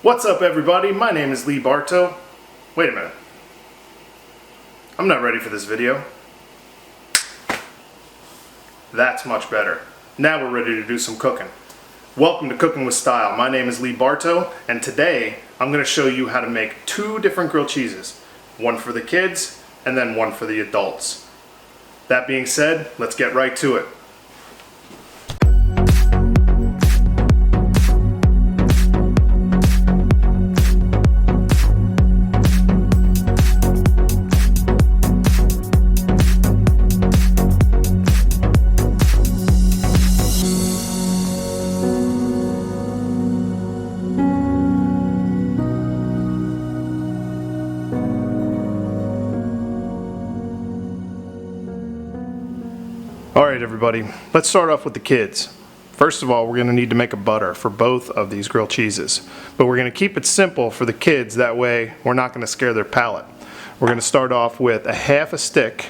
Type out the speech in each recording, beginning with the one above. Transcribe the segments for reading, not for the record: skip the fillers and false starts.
What's up, everybody? My name is Lee Bartow. Wait a minute. I'm not ready for this video. That's much better. Now we're ready to do some cooking. Welcome to Cooking with Style. My name is Lee Bartow, and today I'm going to show you how to make two different grilled cheeses. One for the kids, and then one for the adults. That being said, let's get right to it. Alright everybody, let's start off with the kids. First of all, we're going to need to make a butter for both of these grilled cheeses. But we're going to keep it simple for the kids, that way we're not going to scare their palate. We're going to start off with a half a stick,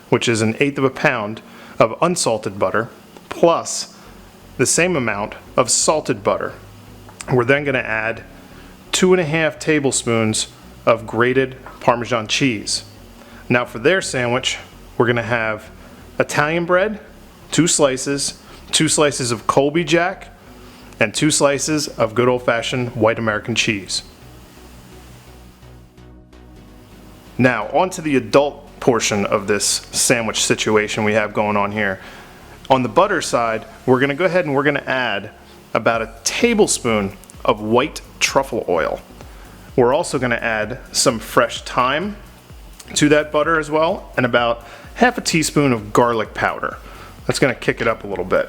which is 1/8 of a pound, of unsalted butter, plus the same amount of salted butter. We're then going to add 2.5 tablespoons of grated Parmesan cheese. Now for their sandwich, we're going to have Italian bread, 2 slices of Colby Jack, and 2 slices of good old-fashioned white American cheese. Now, on to the adult portion of this sandwich situation we have going on here. On the butter side, we're going to go ahead and we're going to add about a tablespoon of white truffle oil. We're also going to add some fresh thyme to that butter as well, and about half a teaspoon of garlic powder. That's going to kick it up a little bit.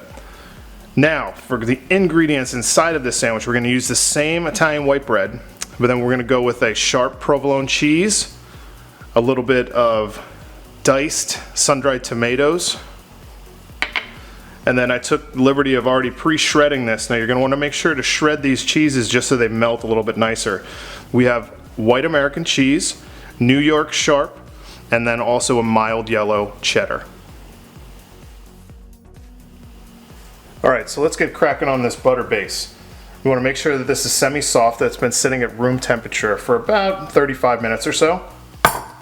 Now, for the ingredients inside of this sandwich, we're going to use the same Italian white bread, but then we're going to go with a sharp provolone cheese, a little bit of diced sun-dried tomatoes, and then I took the liberty of already pre-shredding this. Now you're going to want to make sure to shred these cheeses just so they melt a little bit nicer. We have white American cheese, New York sharp, and then also a mild yellow cheddar. Alright, so let's get cracking on this butter base. You want to make sure that this is semi-soft, that's been sitting at room temperature for about 35 minutes or so.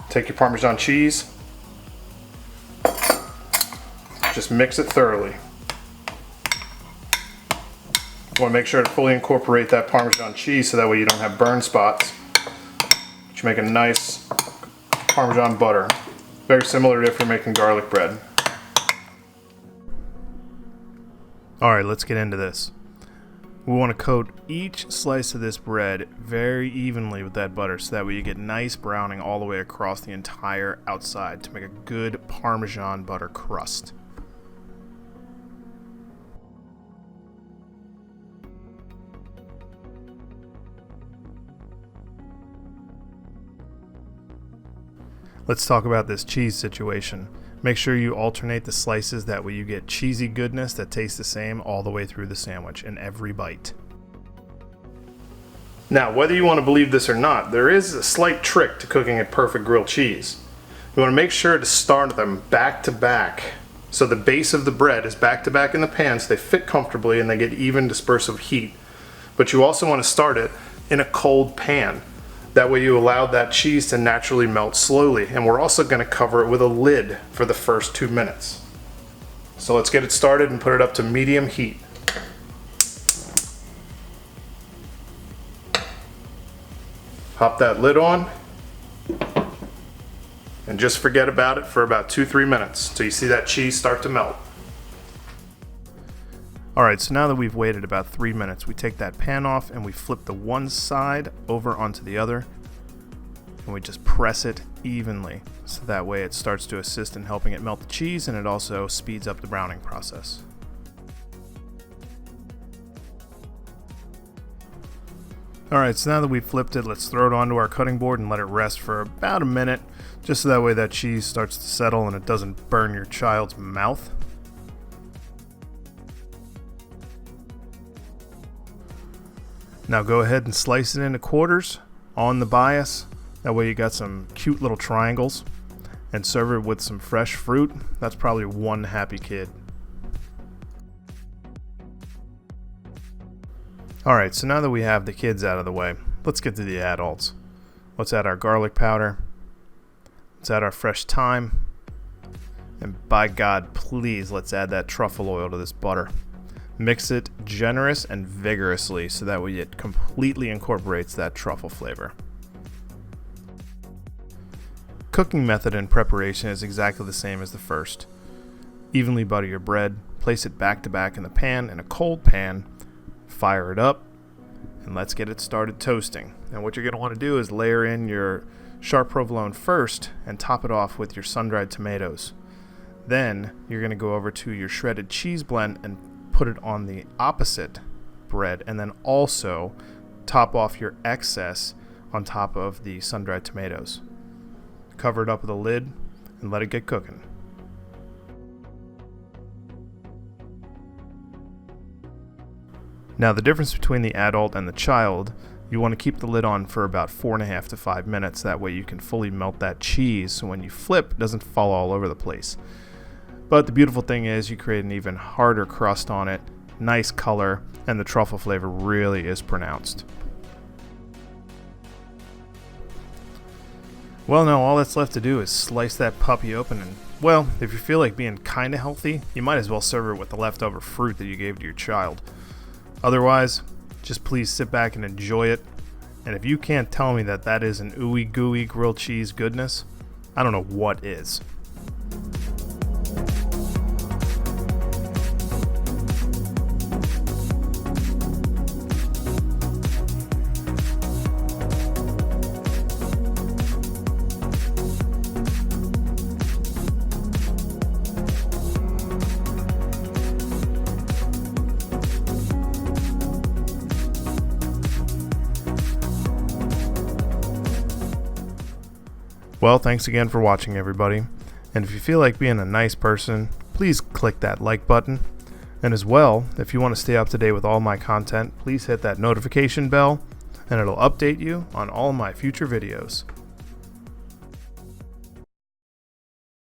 Take your Parmesan cheese, just mix it thoroughly. You want to make sure to fully incorporate that Parmesan cheese so that way you don't have burn spots. But you make a nice Parmesan butter, very similar to if you're making garlic bread. Alright, let's get into this. We want to coat each slice of this bread very evenly with that butter so that way you get nice browning all the way across the entire outside to make a good Parmesan butter crust. Let's talk about this cheese situation. Make sure you alternate the slices, that way you get cheesy goodness that tastes the same all the way through the sandwich in every bite. Now, whether you want to believe this or not, there is a slight trick to cooking a perfect grilled cheese. You want to make sure to start them back to back. So the base of the bread is back to back in the pan so they fit comfortably and they get even dispersive heat. But you also want to start it in a cold pan. That way you allow that cheese to naturally melt slowly, and we're also going to cover it with a lid for the first 2 minutes. So let's get it started and put it up to medium heat. Pop that lid on and just forget about it for about 2-3 minutes till you see that cheese start to melt. Alright, so now that we've waited about 3 minutes, we take that pan off and we flip the one side over onto the other, and we just press it evenly so that way it starts to assist in helping it melt the cheese, and it also speeds up the browning process. Alright, so now that we've flipped it, let's throw it onto our cutting board and let it rest for about a minute, just so that way that cheese starts to settle and it doesn't burn your child's mouth. Now go ahead and slice it into quarters on the bias. That way you got some cute little triangles. And serve it with some fresh fruit. That's probably one happy kid. Alright, so now that we have the kids out of the way, let's get to the adults. Let's add our garlic powder. Let's add our fresh thyme. And by God, please, let's add that truffle oil to this butter. Mix it generous and vigorously so that way it completely incorporates that truffle flavor. Cooking method and preparation is exactly the same as the first. Evenly butter your bread, place it back to back in the pan in a cold pan, fire it up, and let's get it started toasting. And what you're going to want to do is layer in your sharp provolone first and top it off with your sun-dried tomatoes. Then you're going to go over to your shredded cheese blend and put it on the opposite bread, and then also top off your excess on top of the sun-dried tomatoes. Cover it up with a lid and let it get cooking. Now the difference between the adult and the child, you want to keep the lid on for about 4.5 to 5 minutes. That way you can fully melt that cheese so when you flip, it doesn't fall all over the place. But the beautiful thing is you create an even harder crust on it, nice color, and the truffle flavor really is pronounced. Well, now all that's left to do is slice that puppy open and, well, if you feel like being kinda healthy, you might as well serve it with the leftover fruit that you gave to your child. Otherwise, just please sit back and enjoy it. And if you can't tell me that that is an ooey gooey grilled cheese goodness, I don't know what is. Well, thanks again for watching, everybody. And if you feel like being a nice person, please click that like button. And as well, if you want to stay up to date with all my content, please hit that notification bell, and it'll update you on all my future videos.